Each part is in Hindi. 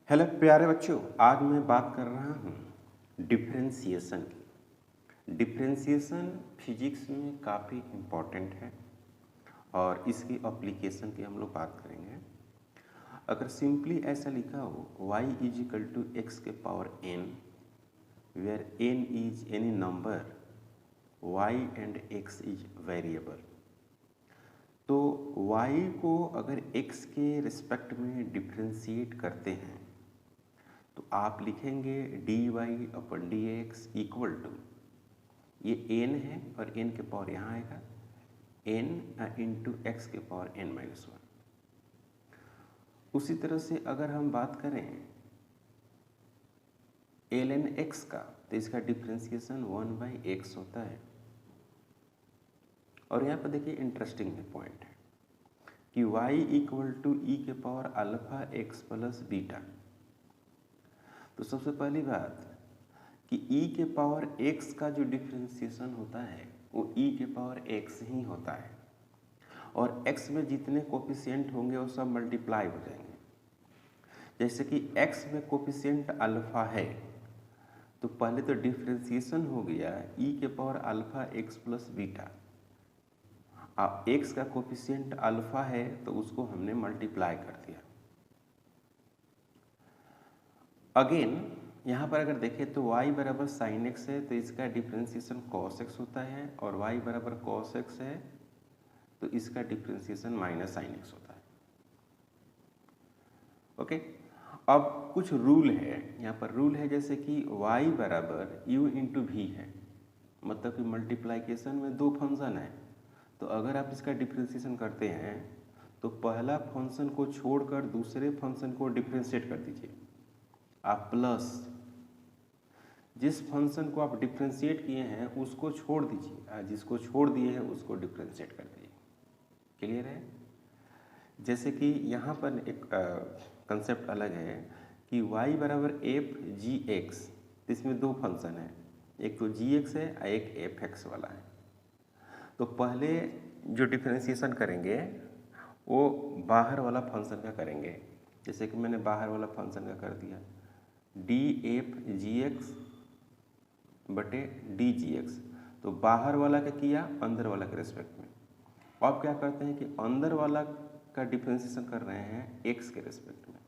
हेलो प्यारे बच्चों, आज मैं बात कर रहा हूँ डिफरेंशिएशन की। डिफरेंशिएशन फिजिक्स में काफ़ी इम्पॉर्टेंट है और इसकी एप्लीकेशन की हम लोग बात करेंगे। अगर सिंपली ऐसा लिखा हो y is equal to x के power n, where n is any number y and x is variable, तो y को अगर x के रिस्पेक्ट में डिफ्रेंशिएट करते हैं तो आप लिखेंगे dy upon d x equal to, ये n है और n के पावर यहाँ आएगा n इंटू एक्स के पावर n माइनस वन। उसी तरह से अगर हम बात करें ln x का, तो इसका डिफ्रेंशिएशन 1/x होता है। और यहाँ पर देखिए इंटरेस्टिंग है पॉइंट है कि y इक्वल टू ई के power alpha x plus beta. तो सबसे पहली बात कि e के पावर x का जो डिफ्रेंशिएशन होता है वो e के पावर x ही होता है और x में जितने कोफिशिएंट होंगे वो सब मल्टीप्लाई हो जाएंगे। जैसे कि x में कोफिशिएंट अल्फा है तो पहले तो डिफ्रेंशिएशन हो गया e के power alpha x plus beta. अब x का कोफिशिएंट अल्फा है तो उसको हमने मल्टीप्लाई कर दिया। अगेन यहाँ पर अगर देखें तो y बराबर साइन एक्स है तो इसका डिफ्रेंशिएशन कॉस एक्स होता है और y बराबर कॉस एक्स है तो इसका डिफ्रेंशिएशन माइनस साइन एक्स होता है। ओके, अब कुछ रूल है यहाँ पर। रूल है जैसे कि y बराबर u इंटू वी है, मतलब कि मल्टीप्लाइकेशन में दो फंक्शन है। तो अगर आप इसका डिफ्रेंशिएशन करते हैं तो पहला फंक्शन को छोड़कर दूसरे फंक्शन को डिफ्रेंशिएट कर दीजिए आप, प्लस जिस फंक्शन को आप डिफ्रेंशिएट किए हैं उसको छोड़ दीजिए, जिसको छोड़ दिए हैं उसको डिफ्रेंशिएट कर दीजिए। क्लियर है? जैसे कि यहाँ पर एक कंसेप्ट अलग है कि y बराबर एफ जी एक्स, इसमें दो फंक्शन है, एक तो जी एक्स है और एक एफ एक्स वाला है। तो पहले जो डिफ्रेंशिएशन करेंगे वो बाहर वाला फंक्शन का करेंगे। जैसे कि मैंने बाहर वाला फंक्शन का कर दिया डी एफ जी एक्स बटे डी जी एक्स। तो बाहर वाला का किया अंदर वाला के रेस्पेक्ट में। अब क्या करते हैं कि अंदर वाला का डिफ्रेंशिएशन कर रहे हैं एक्स के रेस्पेक्ट में।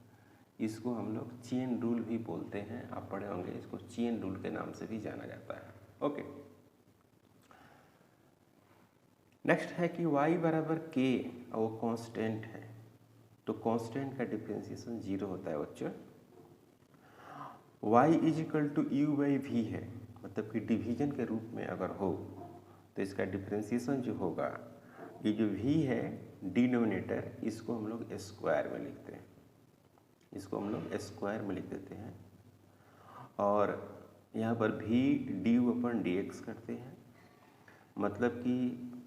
इसको हम लोग चेन रूल भी बोलते हैं, आप पढ़े होंगे, इसको चेन रूल के नाम से भी जाना जाता है। ओके, नेक्स्ट है कि y बराबर k और वो कांस्टेंट है तो कांस्टेंट का डिफ्रेंशिएशन 0 होता है बच्चों। y is equal to u by v है, मतलब कि डिवीजन के रूप में अगर हो तो इसका डिफ्रेंशिएशन जो होगा, ये जो v है डिनोमिनेटर, इसको हम लोग स्क्वायर में लिखते हैं, इसको हम लोग स्क्वायर में लिख देते हैं और यहाँ पर v D you upon d x करते हैं। मतलब कि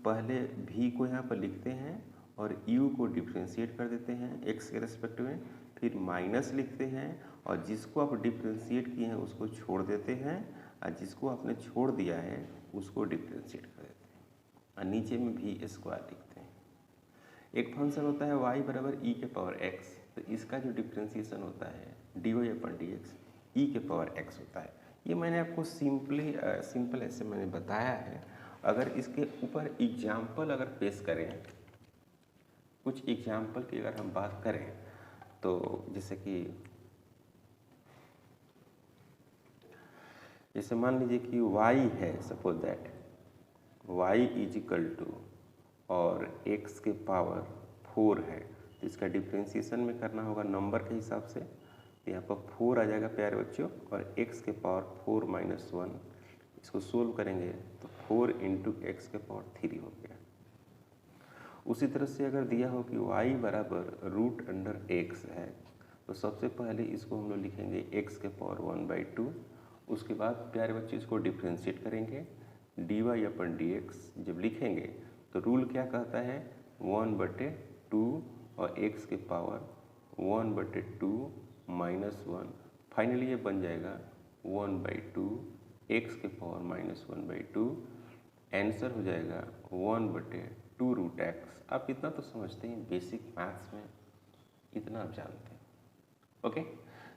पहले v को यहाँ पर लिखते हैं और u को डिफ्रेंशिएट कर देते हैं x के रेस्पेक्ट में, फिर माइनस लिखते हैं और जिसको आप डिफ्रेंशिएट किए हैं उसको छोड़ देते हैं और जिसको आपने छोड़ दिया है उसको डिफ्रेंशिएट कर देते हैं और नीचे में भी स्क्वायर लिखते हैं। एक फंक्शन होता है y बराबर e के पावर x, तो इसका जो डिफ्रेंशिएशन होता है डी वाई अपन डी एक्स ई के पावर x होता है। ये मैंने आपको सिंपल ऐसे मैंने बताया है। अगर इसके ऊपर एग्जाम्पल अगर पेश करें, कुछ एग्जाम्पल की अगर हम बात करें तो जैसे मान लीजिए कि y है, suppose that y is equal to और x के पावर 4 है, तो इसका डिफ्रेंशिएशन में करना होगा नंबर के हिसाब से। तो यहाँ पर 4 आ जाएगा प्यारे बच्चों और x के पावर 4 माइनस 1, इसको सोल्व करेंगे तो 4 इंटू एक्स के पावर 3 हो गया। उसी तरह से अगर दिया हो कि y बराबर रूट अंडर x है तो सबसे पहले इसको हम लोग लिखेंगे x के पावर 1/2। उसके बाद प्यारे बच्चे इसको डिफ्रेंशिएट करेंगे डी वाई अपन डी एक्स। जब लिखेंगे तो रूल क्या कहता है 1/2 और x के पावर 1/2 माइनस 1। फाइनली ये बन जाएगा 1/2 x के पावर माइनस 1/2। आंसर हो जाएगा 1/2 रूट एक्स। आप इतना तो समझते हैं, बेसिक मैथ्स में इतना आप जानते हैं। ओके,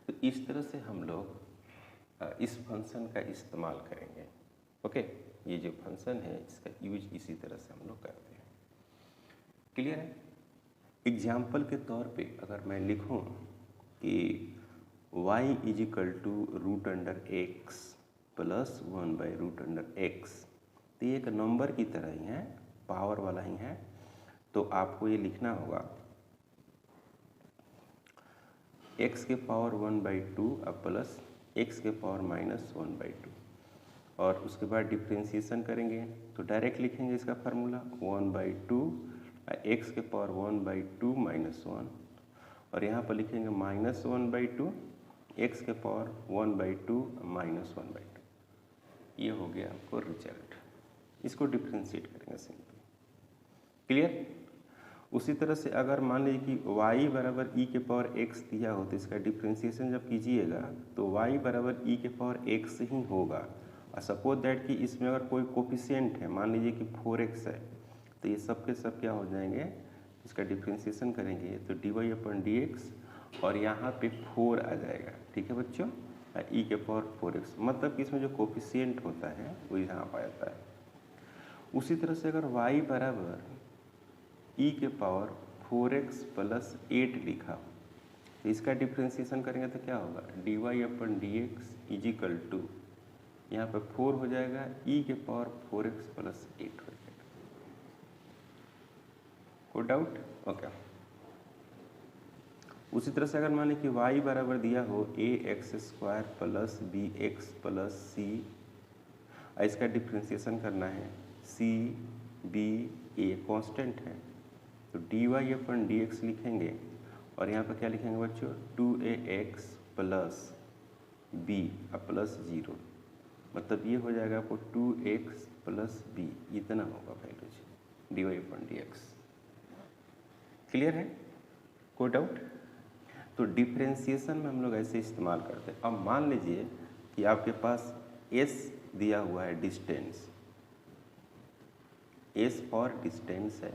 तो इस तरह से हम लोग इस फंक्शन का इस्तेमाल करेंगे। ओके, ये जो फंक्शन है इसका यूज इसी तरह से हम लोग करते हैं। क्लियर है? एग्जाम्पल के तौर पे अगर मैं लिखूं कि y is equal to root under x plus 1/√x, तो ये एक नंबर की तरह ही है, पावर वाला ही है। तो आपको ये लिखना होगा x के पावर 1/2 अब प्लस x के पावर -1/2, और उसके बाद डिफ्रेंशिएशन करेंगे तो डायरेक्ट लिखेंगे इसका फार्मूला 1/2 x के पावर 1/2 -1, और यहाँ पर लिखेंगे -1/2 x के पावर 1/2 -1/2। ये हो गया आपको रिजल्ट। इसको डिफ्रेंशिएट करेंगे सिंपल। क्लियर? उसी तरह से अगर मान लीजिए कि y बराबर e के पावर x दिया हो तो इसका डिफ्रेंशिएशन जब कीजिएगा तो y बराबर e के पावर x ही होगा। और सपोज दैट कि इसमें अगर कोई कोफिशिएंट है, मान लीजिए कि 4x है, तो ये सब के सब क्या हो जाएंगे, इसका डिफ्रेंशिएशन करेंगे तो dy/dx, और यहाँ पे 4 आ जाएगा। ठीक है बच्चों, e के पावर 4x, मतलब कि इसमें जो कोफिशिएंट होता है वो यहाँ आ जाता है। उसी तरह से अगर y बराबर e के पावर 4x प्लस 8 लिखा हो तो इसका डिफ्रेंशिएशन करेंगे तो क्या होगा, dy/dx इज इक्वल टू, यहाँ पर 4 हो जाएगा, e के पावर 4x प्लस 8 हो जाएगा। कोई डाउट? ओके। उसी तरह से अगर माने कि y बराबर दिया हो ax² plus bx plus c, इसका डिफ्रेंशिएशन करना है, c b a कांस्टेंट है तो dy/dx लिखेंगे, और यहाँ पर क्या लिखेंगे बच्चों, 2ax प्लस b प्लस 0, मतलब ये हो जाएगा आपको 2x प्लस b, इतना होगा वैल्यू dy/dx। क्लियर है? कोई डाउट? तो डिफ्रेंशिएशन में हम लोग ऐसे इस्तेमाल करते हैं। अब मान लीजिए कि आपके पास s दिया हुआ है, डिस्टेंस s फॉर डिस्टेंस है,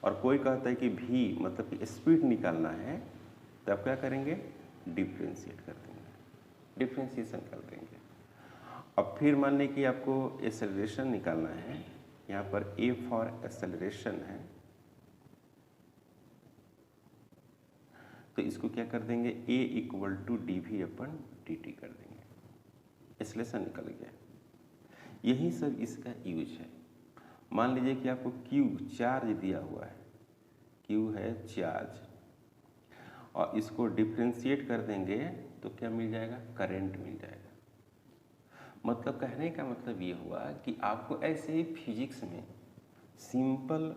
और कोई कहता है कि v मतलब कि स्पीड निकालना है, तो आप क्या करेंगे, डिफ्रेंशिएट कर देंगे, डिफ्रेंशिएशन कर देंगे। अब फिर मान लें कि आपको एक्सेलरेशन निकालना है, यहाँ पर a फॉर एक्सेलरेशन है, तो इसको क्या कर देंगे, a इक्वल टू dv/dt कर देंगे, एक्सेलरेशन निकल गया। यही सब इसका यूज है। मान लीजिए कि आपको q चार्ज दिया हुआ है, q है चार्ज, और इसको डिफ्रेंशिएट कर देंगे तो क्या मिल जाएगा, करंट मिल जाएगा। मतलब कहने का मतलब ये हुआ कि आपको ऐसे ही फिजिक्स में सिंपल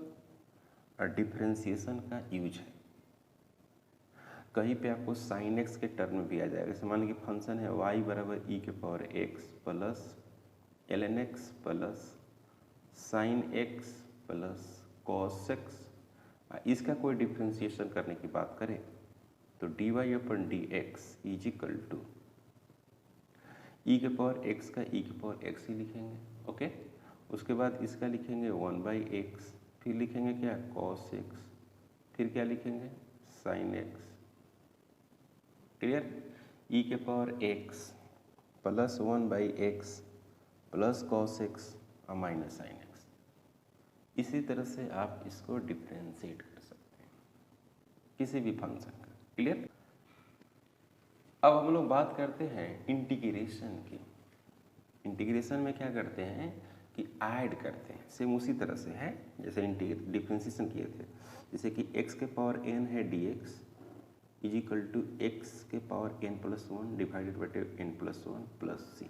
डिफ्रेंशिएशन का यूज है। कहीं पे आपको साइन एक्स के टर्म में भी आ जाएगा। जैसे मान लीजिए फंक्शन है y बराबर e के power x plus ln x plus sine x plus cos x, इसका कोई डिफ्रेंशिएशन करने की बात करें तो dy/dx is equal to e के पावर x का e के पावर x ही लिखेंगे। ओके, उसके बाद इसका लिखेंगे 1/x, फिर लिखेंगे क्या, cos x, फिर क्या लिखेंगे, sin x। क्लियर? e के power x plus 1/x plus cos x और माइनस sin x। इसी तरह से आप इसको डिफ्रेंशिएट कर सकते हैं किसी भी फंक्शन का। क्लियर? अब हम लोग बात करते हैं इंटीग्रेशन की। इंटीग्रेशन में क्या करते हैं कि ऐड करते हैं, सेम उसी तरह से है जैसे डिफ्रेंशिएशन किए थे। जैसे कि x के पावर n है dx is equal to x के power n+1 divided by n+1 plus c।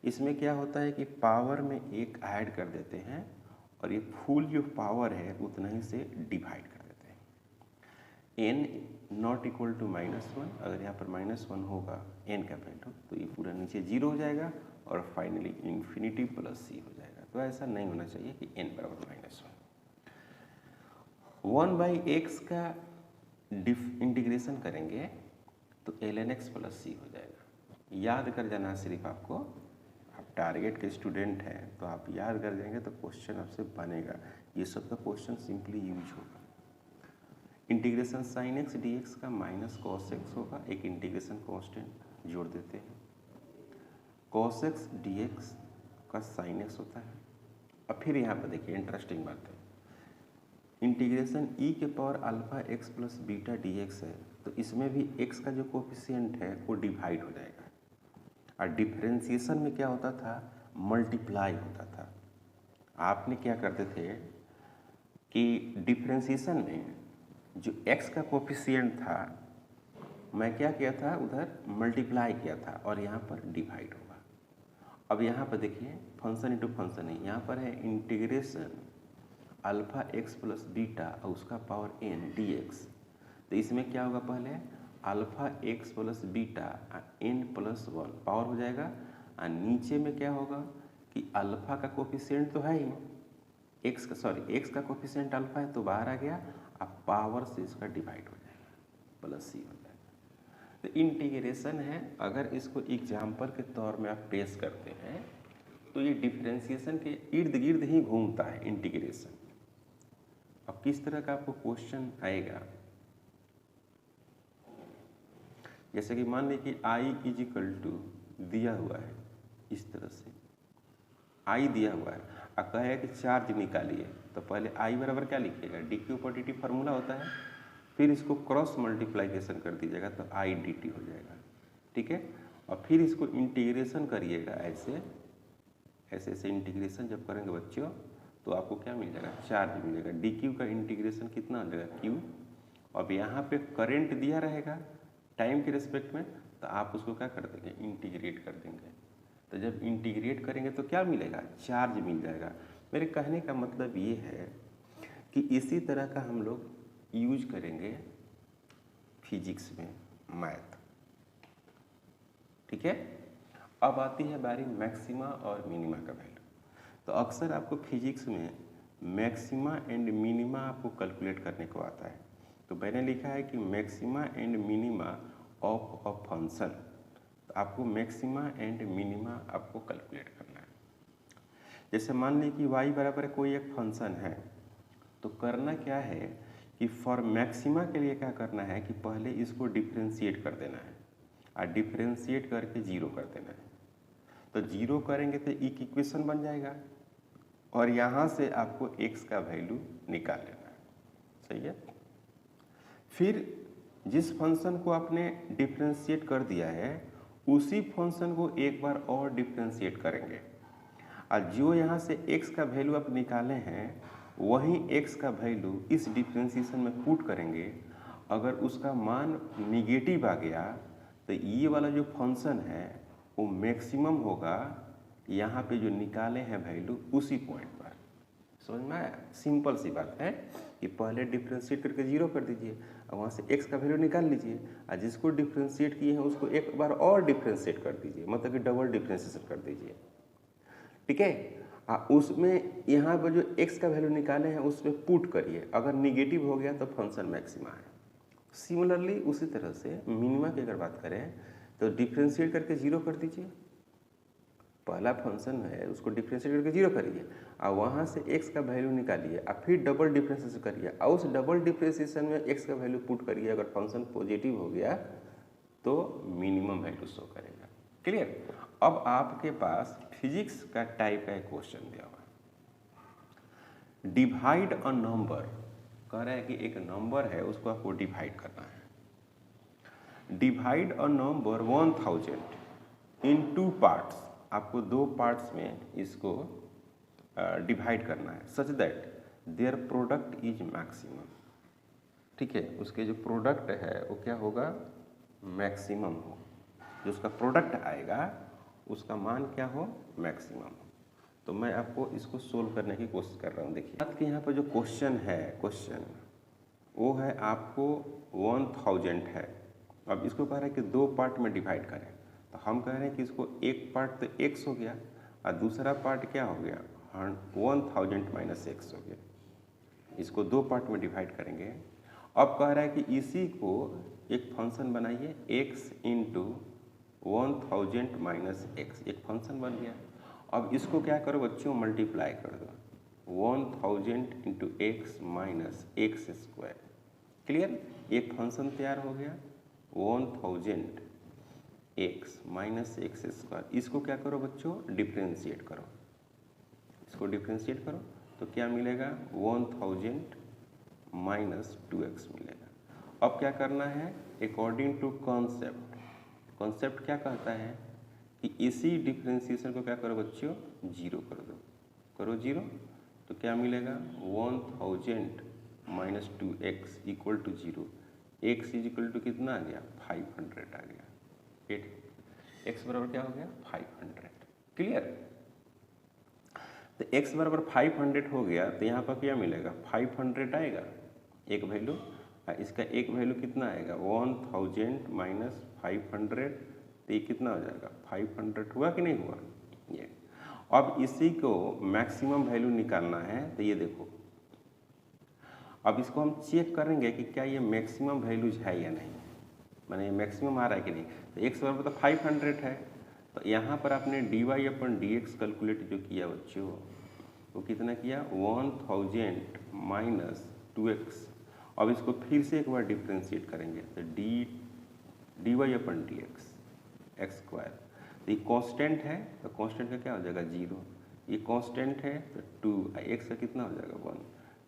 इसमें क्या होता है कि पावर में एक ऐड कर देते हैं और ये फुल जो पावर है उतना ही से डिवाइड कर देते हैं। n नॉट इक्वल टू -1, अगर यहाँ पर -1 होगा n का वैल्यू तो ये पूरा नीचे 0 हो जाएगा और फाइनली इन्फिनिटी प्लस c हो जाएगा। तो ऐसा नहीं होना चाहिए कि n बराबर -1। 1/x का इंटीग्रेशन करेंगे तो ln x प्लस c हो जाएगा। याद कर जाना सिर्फ आपको, आप टारगेट के स्टूडेंट हैं तो आप याद कर जाएंगे तो क्वेश्चन आपसे बनेगा। ये सब का क्वेश्चन सिंपली यूज होगा। Integration sine x D x का माइनस कॉस एक्स होगा, एक इंटीग्रेशन कांस्टेंट जोड़ देते हैं। कॉस एक्स डी एक्स का साइन एक्स होता है। अब फिर यहाँ पर देखिए इंटरेस्टिंग बात है, इंटीग्रेशन ई के power alpha x plus beta D x है, तो इसमें भी एक्स का जो कोफिशिएंट है वो डिवाइड हो जाएगा। और डिफरेंशिएशन में क्या होता था, मल्टीप्लाई होता था। आपने क्या करते थे कि डिफरेंशिएशन में जो x का कोफिशिएंट था, मैं क्या किया था, उधर मल्टीप्लाई किया था और यहाँ पर डिवाइड होगा। अब यहाँ पर देखिए फंक्शन इंटू फंक्शन है, यहाँ पर है integration alpha x plus beta और उसका पावर n dx। तो इसमें क्या होगा, पहले alpha x plus beta n plus 1 power हो जाएगा, और नीचे में क्या होगा कि अल्फा का कोफिशिएंट तो है ही, एक्स का कोफिशिएंट अल्फा है तो बाहर आ गया, अब पावर से इसका डिवाइड हो जाएगा, प्लस सी हो जाएगा। तो इंटीग्रेशन है, अगर इसको एग्जाम्पल के तौर में आप पेश करते हैं तो ये डिफरेंशिएशन के इर्द गिर्द ही घूमता है इंटीग्रेशन। अब किस तरह का आपको क्वेश्चन आएगा, जैसे कि मान लीजिए कि i इज इक्वल टू दिया हुआ है, इस तरह से i दिया हुआ है और कहे कि चार्ज निकालिए, तो पहले i बराबर क्या लिखिएगा, डी क्यू पर डी टी फार्मूला होता है, फिर इसको क्रॉस मल्टीप्लाइकेशन कर दीजिएगा तो i डी टी हो जाएगा, ठीक है। और फिर इसको इंटीग्रेशन करिएगा, ऐसे ऐसे ऐसे इंटीग्रेशन जब करेंगे बच्चों तो आपको क्या मिल जाएगा, चार्ज मिल जाएगा। डी क्यू का इंटीग्रेशन कितना हो जाएगा, क्यू। अब यहाँ पे करंट दिया रहेगा टाइम के रिस्पेक्ट में, तो आप उसको क्या कर देंगे, इंटीग्रेट कर देंगे। तो जब इंटीग्रेट करेंगे तो क्या मिलेगा, चार्ज मिल जाएगा। मेरे कहने का मतलब ये है कि इसी तरह का हम लोग यूज करेंगे फिजिक्स में, मैथ, ठीक है। अब आती है बारी मैक्सिमा और मिनिमा का वैल्यू। तो अक्सर आपको फिजिक्स में मैक्सिमा एंड मिनिमा आपको कैलकुलेट करने को आता है, तो मैंने लिखा है कि maxima and minima of a function. तो आपको मैक्सिमा एंड मिनिमा आपको कैलकुलेट करना है। जैसे मान लीजिए कि y बराबर कोई एक फंक्शन है, तो करना क्या है कि फॉर मैक्सिमा के लिए क्या करना है कि पहले इसको डिफरेंशिएट कर देना है और डिफरेंशिएट करके जीरो कर देना है। तो जीरो करेंगे तो इक्वेशन बन जाएगा और यहाँ से आपको x का वैल्यू निकाल लेना है, सही है। फिर जिस फंक्शन को आपने डिफरेंशिएट कर दिया है उसी फंक्शन को एक बार और डिफरेंशिएट करेंगे और जो यहाँ से x का वैल्यू आप निकाले हैं वही x का वैल्यू इस डिफरेंशिएशन में पुट करेंगे। अगर उसका मान निगेटिव आ गया तो ये वाला जो फंक्शन है वो मैक्सिमम होगा, यहाँ पे जो निकाले हैं वैल्यू उसी पॉइंट पर। समझ में आया, सिंपल सी बात है कि पहले डिफरेंशिएट करके जीरो कर दीजिए और वहाँ से x का वैल्यू निकाल लीजिए और जिसको डिफरेंशिएट किए हैं उसको एक बार और डिफरेंशिएट कर दीजिए, मतलब कि डबल डिफरेंशिएशन कर दीजिए, ठीक है। उसमें यहाँ पर जो x का वैल्यू निकाले हैं उसमें पुट करिए, अगर निगेटिव हो गया तो फंक्शन मैक्सिमा है। सिमिलरली उसी तरह से मिनिमा की अगर बात करें तो डिफरेंशिएट करके जीरो कर दीजिए, पहला फंक्शन है उसको डिफरेंशिएट करके जीरो करिए और वहाँ से x का वैल्यू निकालिए और फिर डबल डिफरेंशिएशन करिए और उस डबल डिफरेंशिएशन में x का वैल्यू पुट करिए। अगर फंक्शन पॉजिटिव हो गया तो मिनिमम वैल्यू शो करेगा। क्लियर। अब आपके पास फिजिक्स का टाइप का क्वेश्चन दिया हुआ है, डिवाइड अ नंबर, कह रहा है कि एक नंबर है उसको आपको डिवाइड करना है। Divide a number 1000 in two parts, आपको दो पार्ट्स में इसको डिवाइड करना है, such that their product is maximum, ठीक है। उसके जो प्रोडक्ट है वो क्या होगा, मैक्सिमम हो, जो उसका प्रोडक्ट आएगा उसका मान क्या हो, मैक्सिमम हो। तो मैं आपको इसको सोल्व करने की कोशिश कर रहा हूँ। देखिए बात के यहाँ पर जो क्वेश्चन है, क्वेश्चन वो है आपको 1000 है। अब इसको कह रहे हैं कि दो पार्ट में डिवाइड करें, तो हम कह रहे हैं कि इसको एक पार्ट तो x हो गया और दूसरा पार्ट क्या हो गया, 1000 माइनस x हो गया। इसको दो पार्ट में डिवाइड करेंगे। अब कह रहा है कि इसी को एक फंक्शन बनाइए, x इंटू 1000 माइनस x, एक फंक्शन बन गया। अब इसको क्या करो बच्चों, मल्टीप्लाई कर दो, 1000 into x minus x square, clear. एक फंक्शन तैयार हो गया 1000 एक्स माइनस एक्स स्क्वायर। इसको क्या करो बच्चों, डिफ्रेंशिएट करो, इसको डिफ्रेंशिएट करो तो क्या मिलेगा 1000 माइनस 2x मिलेगा। अब क्या करना है, अकॉर्डिंग टू कॉन्सेप्ट, कॉन्सेप्ट क्या कहता है कि इसी डिफ्रेंशिएशन को क्या करो बच्चों, जीरो कर दो, करो जीरो तो क्या मिलेगा 1000 minus 2x equal to zero. x is equal to कितना आ गया 500 आ गया, x बराबर क्या हो गया 500। क्लियर। तो x बराबर 500 हो गया तो यहाँ पर क्या मिलेगा 500 आएगा एक वैल्यू, इसका एक वैल्यू कितना आएगा 1000 माइनस 500, तो ये कितना हो जाएगा 500 हुआ कि नहीं हुआ ये। अब इसी को मैक्सिमम वैल्यू निकालना है, तो ये देखो अब इसको हम चेक करेंगे कि क्या ये मैक्सिमम वैल्यूज है या नहीं, माने मैक्सिमम आ रहा है कि नहीं। तो x बराबर तो 500 है, तो यहाँ पर आपने dy/dx कैलकुलेट जो किया बच्चों वो कितना किया 1000 माइनस 2x। अब इसको फिर से एक बार डिफ्रेंशिएट करेंगे तो dy/dx एक्स स्क्वायर, तो ये कांस्टेंट है तो कांस्टेंट का क्या हो जाएगा 0, ये कांस्टेंट है तो 2, x का कितना हो जाएगा 1,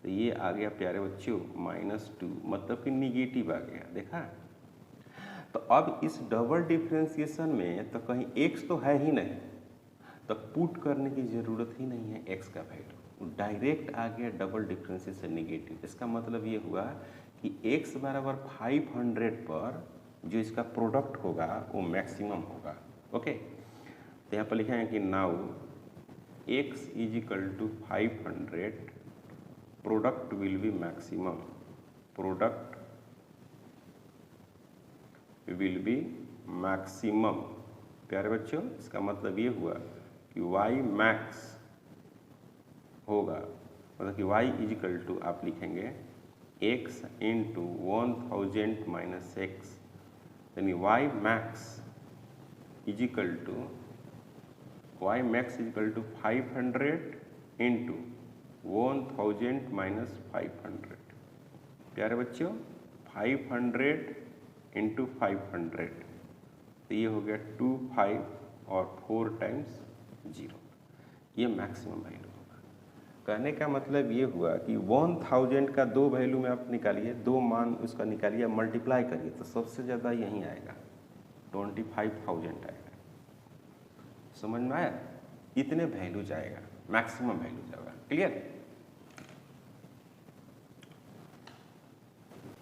तो ये आ गया प्यारे बच्चों -2, मतलब कि निगेटिव आ गया। देखा। तो अब इस डबल डिफ्रेंशिएशन में तो कहीं x तो है ही नहीं, तो पुट करने की ज़रूरत ही नहीं है x का वैल्यू, डायरेक्ट आ गया डबल डिफ्रेंशिएशन नेगेटिव। इसका मतलब ये हुआ कि x बराबर 500 पर जो इसका प्रोडक्ट होगा वो मैक्सिमम होगा। ओके, तो यहाँ पर लिखेंगे कि now x is equal to 500 product will be maximum, product will be maximum. प्यारे बच्चों, इसका मतलब ये हुआ कि y मैक्स होगा, मतलब कि y इज इक्वल टू आप लिखेंगे x इंटू 1000 माइनस एक्स, यानी y max is equal to 500 into 1000 minus 500। प्यारे बच्चों 500 इंटू 500, तो ये हो गया 2 5 और 4 टाइम्स 0, ये मैक्सिमम वैल्यू होगा। कहने का मतलब ये हुआ कि 1000 का दो वैल्यू में आप निकालिए, दो मान उसका निकालिए, मल्टीप्लाई करिए तो सबसे ज़्यादा यहीं आएगा 25,000 आएगा। समझ में आया, इतने वैल्यू जाएगा, मैक्सिमम वैल्यू जाएगा। क्लियर।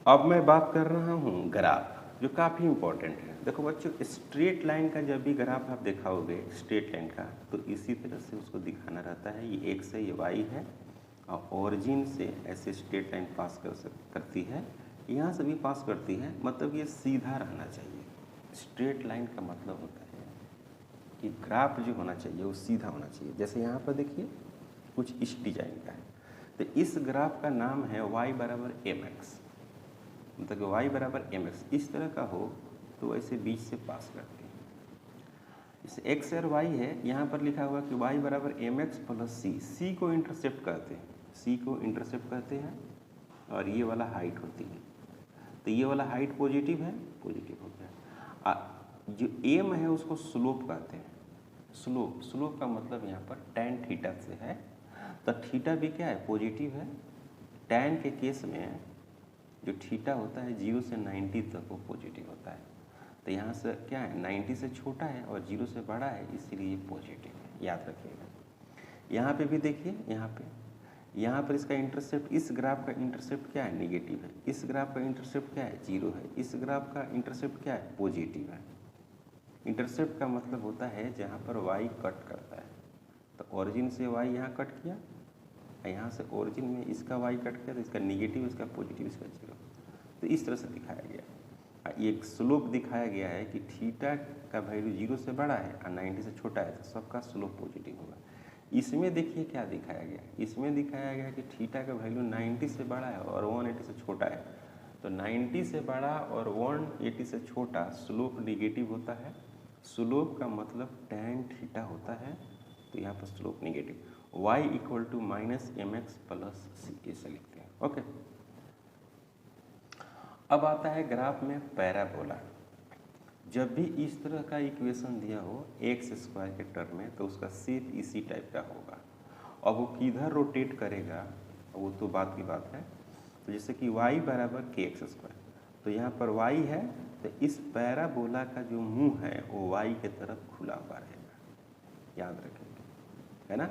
अब मैं बात कर रहा हूँ ग्राफ, जो काफ़ी इंपॉर्टेंट है। देखो बच्चों, स्ट्रेट लाइन का जब भी ग्राफ आप दिखाओगे स्ट्रेट लाइन का, तो इसी तरह से उसको दिखाना रहता है। ये x है, ये y है, और ओरिजिन से ऐसे स्ट्रेट लाइन पास करती है, यहाँ से भी पास करती है, मतलब ये सीधा रहना चाहिए। स्ट्रेट लाइन का मतलब होता है कि ग्राफ जो होना चाहिए वो सीधा होना चाहिए। जैसे यहाँ पर देखिए कुछ इस डिजाइन का है, तो इस ग्राफ का नाम है y बराबर mx, मतलब कि y बराबर mx इस तरह का हो तो वैसे बीच से पास करते हैं। इस x और y है, यहाँ पर लिखा हुआ कि y बराबर mx प्लस c को इंटरसेप्ट करते हैं, c को इंटरसेप्ट करते हैं, और ये वाला हाइट होती है, तो ये वाला हाइट पॉजिटिव है, पॉजिटिव हो गया। जो m है उसको स्लोप कहते हैं, स्लोप का मतलब यहाँ पर tan थीटा से है, तो थीटा भी क्या है पॉजिटिव है। tan के केस में जो थीटा होता है 0 से 90 तक वो पॉजिटिव होता है, तो यहाँ से क्या है 90 से छोटा है और 0 से बड़ा है, इसीलिए ये पॉजिटिव है, याद रखिएगा। यहाँ पे भी देखिए, यहाँ पर इसका इंटरसेप्ट, इस ग्राफ का इंटरसेप्ट क्या है नेगेटिव है, इस ग्राफ का इंटरसेप्ट क्या है 0 है, इस ग्राफ का इंटरसेप्ट क्या है पॉजिटिव है। इंटरसेप्ट का मतलब होता है जहाँ पर y कट करता है, तो ओरिजिन से y यहाँ कट किया, यहाँ से ओरिजिन में इसका y कट किया, तो इसका निगेटिव, इसका पॉजिटिव, इसका 0, तो इस तरह से दिखाया गया। एक स्लोप दिखाया गया है कि थीटा का वैल्यू 0 से बड़ा है और 90 से छोटा है, तो सबका स्लोप पॉजिटिव होगा। इसमें देखिए क्या दिखाया गया, इसमें दिखाया गया कि थीटा का वैल्यू 90 से बड़ा है और 180 से छोटा है, तो 90 से बड़ा और 180 से छोटा स्लोप निगेटिव होता है। स्लोप का मतलब tan थीटा होता है, तो यहाँ पर slope negative, y equal to -mx plus c, ऐसा लिखते हैं। ओके, अब आता है ग्राफ में पैराबोला। जब भी इस तरह का इक्वेशन दिया हो एक्स स्क्वायर के टर्म में तो उसका शेप इसी टाइप का होगा। अब वो किधर रोटेट करेगा वो तो बात की बात है। तो जैसे कि y बराबर के एक्स स्क्वायर, तो यहाँ पर y है तो इस पैराबोला का जो मुंह है वो y के तरफ खुला हुआ रहेगा, याद रखेंगे, है ना।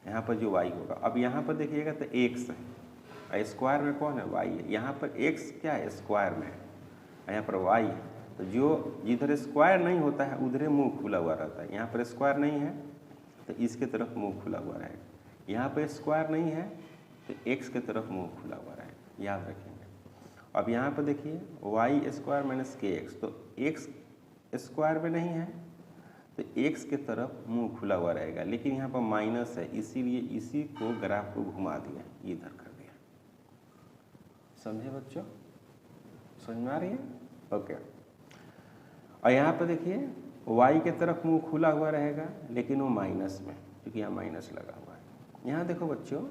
यहाँ पर जो y होगा, अब यहाँ पर देखिएगा तो x है, स्क्वायर में कौन है y है, यहाँ पर x क्या है स्क्वायर में है, यहाँ पर y है। तो जो जिधर स्क्वायर नहीं होता है उधर मुंह खुला हुआ रहता है। यहाँ पर स्क्वायर नहीं है तो इसके तरफ मुंह खुला हुआ रहेगा, यहाँ पर स्क्वायर नहीं है तो x के तरफ मुंह खुला हुआ रहेगा, याद रखेंगे। अब यहाँ पर देखिए y स्क्वायर माइनस के एक्स, तो x स्क्वायर में नहीं है तो x के तरफ मुंह खुला हुआ रहेगा, लेकिन यहाँ पर माइनस है इसीलिए इसी को ग्राफ को घुमा दिया, इधर कर दिया। समझे बच्चों, समझ में आ रही है? ओके। और यहाँ पर देखिए y के तरफ मुंह खुला हुआ रहेगा लेकिन वो माइनस में, क्योंकि यहाँ माइनस लगा हुआ है। यहाँ देखो बच्चों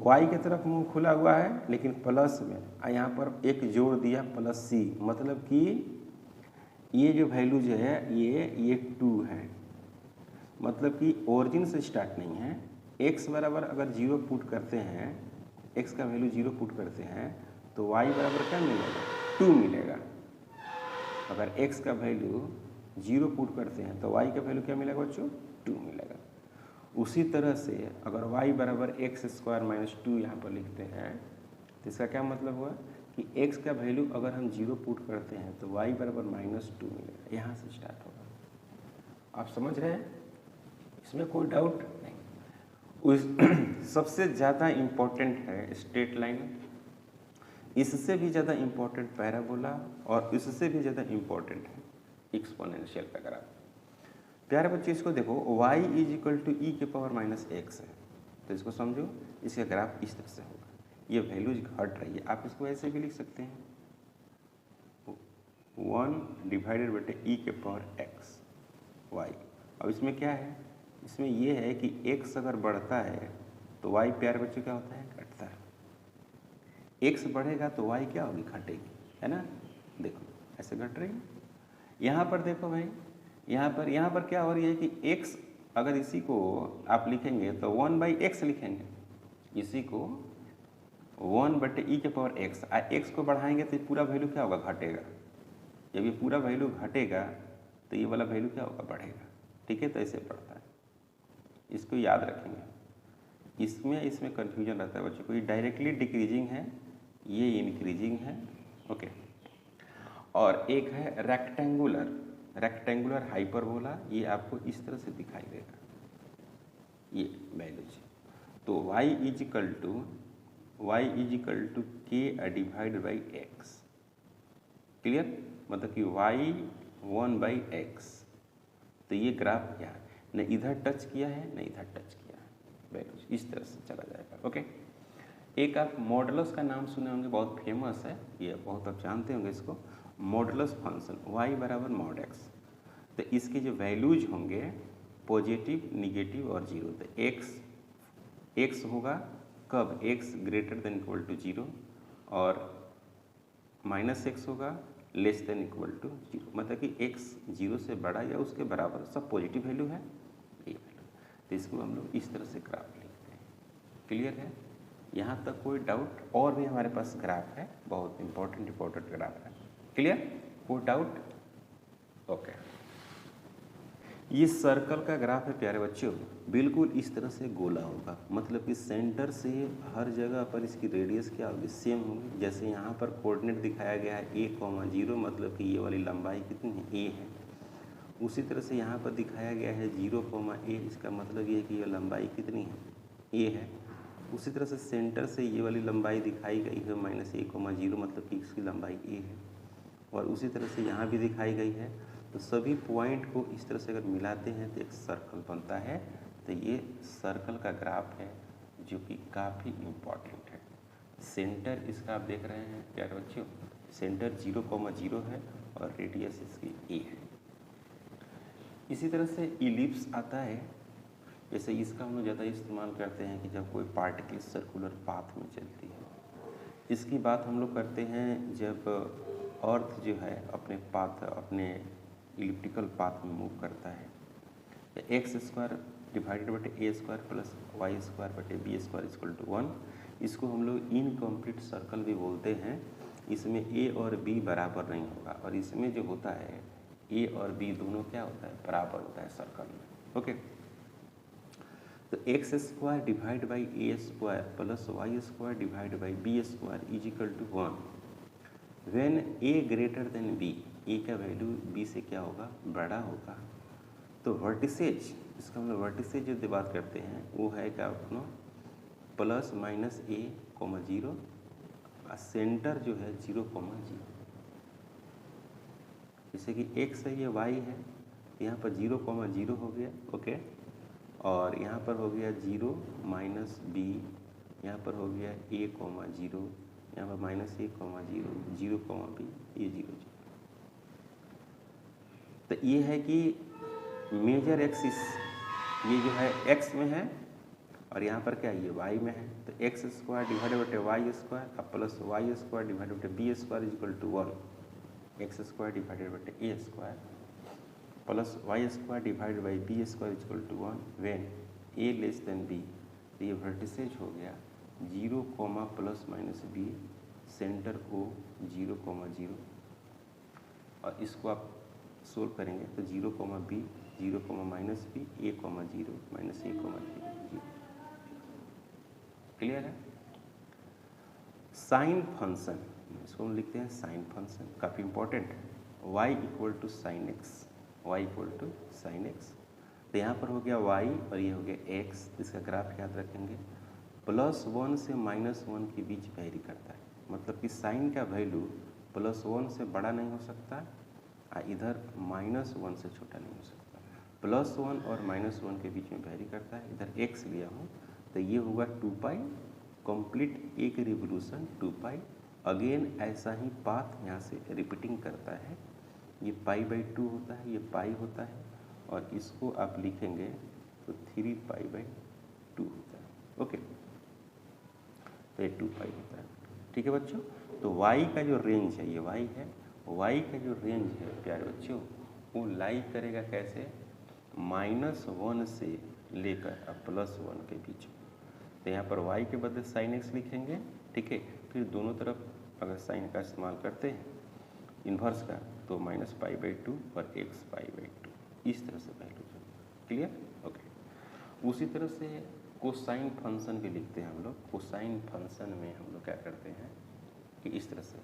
y के तरफ मुंह खुला हुआ है लेकिन प्लस में, और यहाँ पर एक जोड़ दिया प्लस c, मतलब कि ये जो वैल्यू जो है ये 2 है, मतलब कि ओरिजिन से स्टार्ट नहीं है। x बराबर अगर 0 पुट करते हैं, x का वैल्यू 0 पुट करते हैं तो y बराबर क्या मिलेगा 2 मिलेगा। अगर x का वैल्यू 0 पुट करते हैं तो y का वैल्यू क्या मिलेगा बच्चों 2 मिलेगा। उसी तरह से अगर y बराबर एक्स स्क्वायर माइनस 2 यहाँ पर लिखते हैं तो इसका क्या मतलब हुआ कि x का वैल्यू अगर हम 0 पुट करते हैं तो y बराबर माइनस 2 मिलेगा, यहाँ से स्टार्ट होगा। आप समझ रहे हैं, इसमें कोई डाउट नहीं। उस सबसे ज़्यादा इम्पोर्टेंट है स्ट्रेट लाइन, इससे भी ज़्यादा इम्पोर्टेंट पैराबोला, और इससे भी ज़्यादा इम्पोर्टेंट है एक्सपोनेंशियल का ग्राफ। प्यारे बच्चे इसको देखो y इज इक्वल टू ई के पावर माइनस एक्स है, तो इसको समझो, इसका ग्राफ इस तरह से होगा। ये वैल्यूज घट रही है, आप इसको ऐसे भी लिख सकते हैं 1 डिवाइडेड बटे ई के पावर एक्स y। अब इसमें क्या है, इसमें ये है कि x अगर बढ़ता है तो y प्यारे बच्चे क्या होता है घटता है। x बढ़ेगा तो y क्या होगी घटेगी, है ना। देखो ऐसे घट रही है। यहाँ पर देखो भाई, यहाँ पर क्या हो रही है कि x अगर इसी को आप लिखेंगे तो 1/x लिखेंगे, इसी को 1 बटे ई के पावर x, x को बढ़ाएंगे तो पूरा वैल्यू क्या होगा घटेगा। जब ये पूरा वैल्यू घटेगा तो ये वाला वैल्यू क्या होगा बढ़ेगा, ठीक है। तो ऐसे पढ़ता है, इसको याद रखेंगे। इसमें कन्फ्यूजन रहता है बच्चों को, ये डायरेक्टली डिक्रीजिंग है, ये इंक्रीजिंग है, ओके। और एक है रेक्टेंगुलर हाइपरबोला, ये आपको इस तरह से दिखाई देगा ये वैल्यूज। तो y इज इक्वल टू के डिवाइड बाई एक्स, क्लियर, मतलब कि y 1/x। तो ये ग्राफ यहाँ न इधर टच किया है न इधर टच किया है, वैल्यूज इस तरह से चला जाएगा, ओके। एक आप मॉडुलस का नाम सुने होंगे, बहुत फेमस है ये, बहुत आप जानते होंगे इसको, मॉडुलस फंक्शन y बराबर मॉड x। तो इसके जो वैल्यूज होंगे पॉजिटिव, निगेटिव और जीरो, तो x होगा कब x greater than equal to 0 और -x होगा लेस देन इक्वल टू 0, मतलब कि x 0 से बड़ा या उसके बराबर, सब पॉजिटिव वैल्यू है ये वैल्यू। तो इसको हम लोग इस तरह से ग्राफ लिखते हैं, क्लियर है। यहाँ तक कोई डाउट? और भी हमारे पास ग्राफ है, बहुत इंपॉर्टेंट ग्राफ है, क्लियर, कोई डाउट? ओके। ये सर्कल का ग्राफ है प्यारे बच्चों, बिल्कुल इस तरह से गोला होगा, मतलब कि सेंटर से हर जगह पर इसकी रेडियस क्या होगी सेम होगी। जैसे यहाँ पर कोऑर्डिनेट दिखाया गया है a,0, मतलब कि ये वाली लंबाई कितनी है a है। उसी तरह से यहाँ पर दिखाया गया है 0,a, इसका मतलब ये है कि ये लंबाई कितनी है a है। उसी तरह से सेंटर से ये वाली लंबाई दिखाई गई है -a,0, मतलब कि इसकी लंबाई a है। और उसी तरह से यहाँ भी दिखाई गई है। तो सभी पॉइंट को इस तरह से अगर मिलाते हैं तो एक सर्कल बनता है। तो ये सर्कल का ग्राफ है जो कि काफ़ी इम्पॉर्टेंट है। सेंटर इसका आप देख रहे हैं प्यारे बच्चों, सेंटर 0,0 है और रेडियस इसकी a है। इसी तरह से इलिप्स आता है, जैसे इसका हम लोग ज़्यादा इस्तेमाल करते हैं कि जब कोई पार्टिकल सर्कुलर पाथ में चलती है। इसकी बात हम लोग करते हैं जब अर्थ जो है अपने पाथ अपने इलिप्टिकल पाथ में मूव करता है। एक्स स्क्वायर डिवाइडेड बटे a square plus y square बटे बी स्क्वायर इक्वल टू 1, इसको हम लोग इनकम्प्लीट सर्कल भी बोलते हैं। इसमें ए और बी बराबर नहीं होगा, और इसमें जो होता है ए और बी दोनों क्या होता है, बराबर होता है सर्कल में। ओके, तो x square divide by a square plus y square divide by b square is equal to 1 when a greater than b, a का वैल्यू बी से क्या होगा, बड़ा होगा। तो वर्टिसेज, इसका हम लोग वर्टिसेज जो बात करते हैं वो है क्या अपना plus minus a comma 0, centre जो है 0 कोमा 0। जैसे कि एक्स है ये वाई है, यहाँ पर 0 कोमा 0 हो गया। ओके, और यहाँ पर हो गया 0 माइनस बी, यहाँ पर हो गया ए कोमा 0, यहाँ पर minus a comma 0, 0 comma B, ये 0 0। तो ये है कि मेजर एक्सिस ये जो है एक्स में है, और यहाँ पर क्या ये वाई में है। तो एक्स स्क्वायर डिवाइडेड बटे वाई स्क्वायर अब प्लस वाई स्क्वायर डिवाइडेड बटे b square is equal to 1, x square divided बटे a square plus y square divided by b square is equal to 1 when a less than b. तो ये वर्टिसेज हो गया 0 comma plus minus b, centre O 0 comma 0, और इसको आप सोल्व करेंगे तो 0 comma b, 0 comma minus b, a comma 0 minus a comma 0। Clear है। साइन फंक्शन, इसको हम लिखते हैं साइन फंक्शन, काफ़ी इंपॉर्टेंट है। y equal to sine x, y equal to sine x. तो यहाँ पर हो गया y और ये हो गया x, इसका ग्राफ याद रखेंगे। +1 से -1 के बीच वेरी करता है, मतलब कि साइन का वैल्यू +1 से बड़ा नहीं हो सकता, इधर -1 से छोटा नहीं हो सकता। +1 और -1 के बीच में वेरी करता है। इधर x लिया हूँ तो ये होगा 2 पाई, कंप्लीट एक रिवोल्यूशन 2 पाई। अगेन ऐसा ही पाथ यहाँ से रिपीटिंग करता है, ये π/2 होता है, ये पाई होता है, और इसको आप लिखेंगे तो 3π/2 होता है। ओके, तो ये 2 पाई होता है। ठीक है बच्चों, तो y का जो रेंज है, ये y है, y का जो रेंज है प्यारे बच्चों वो लाई करेगा कैसे, -1 से लेकर अब +1 के बीच में। तो यहाँ पर y के बदले साइन x लिखेंगे। ठीक है, फिर दोनों तरफ अगर साइन का इस्तेमाल करते हैं इन्वर्स का तो -π/2 और x π/2, इस तरह से वैल्यू। क्लियर। ओके, उसी तरह से कोसाइन फंक्शन भी लिखते हैं हम लोग। कोसाइन फंक्शन में हम लोग क्या करते हैं कि इस तरह से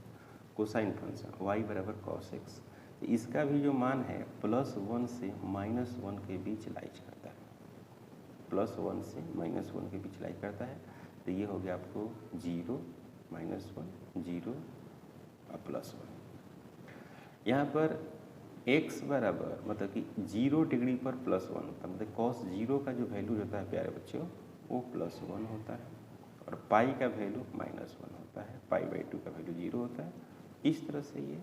कोसाइन फंक्शन y बराबर cos x, इसका भी जो मान है +1 से -1 के बीच लाइज करता है, +1 से -1 के बीच लाइज करता है। तो ये हो गया आपको 0 -1 0 और +1। यहाँ पर x बराबर मतलब कि 0 डिग्री पर +1 होता है, मतलब cos 0 का जो वैल्यू होता है प्यारे बच्चों वो +1 होता है, और पाई का वैल्यू -1 होता है, π/2 का वैल्यू 0 होता है। इस तरह से ये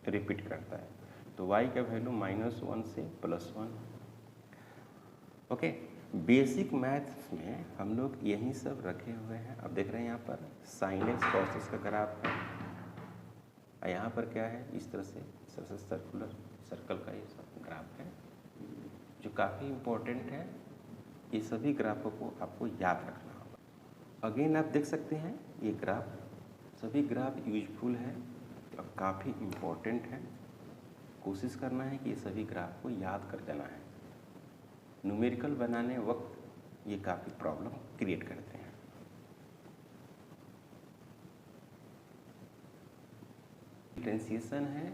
रिपीट करता है। तो y का वैल्यू -1 से +1। ओके, बेसिक मैथ्स में हम लोग यही सब रखे हुए हैं। अब देख रहे हैं यहाँ पर साइन एक्स कॉस एक्स का ग्राफ है, यहाँ पर क्या है, इस तरह से सर्कुलर सर्कल का ये सब ग्राफ है जो काफ़ी इम्पोर्टेंट है। ये सभी ग्राफों को आपको याद रखना होगा। अगेन आप देख सकते हैं ये ग्राफ, सभी ग्राफ यूजफुल है और काफ़ी इम्पोर्टेंट है। कोशिश करना है कि ये सभी ग्राफ को याद कर जाना है। न्यूमेरिकल बनाने वक्त ये काफ़ी प्रॉब्लम क्रिएट करते हैं। डिफरेंशिएशन है,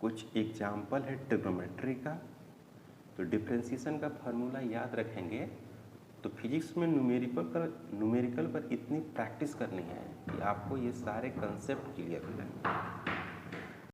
कुछ एग्जाम्पल है ट्रिग्नोमेट्री का। तो डिफरेंशिएशन का फार्मूला याद रखेंगे तो फिजिक्स में न्यूमेरिकल पर इतनी प्रैक्टिस करनी है कि आपको ये सारे कंसेप्ट क्लियर हो जाए।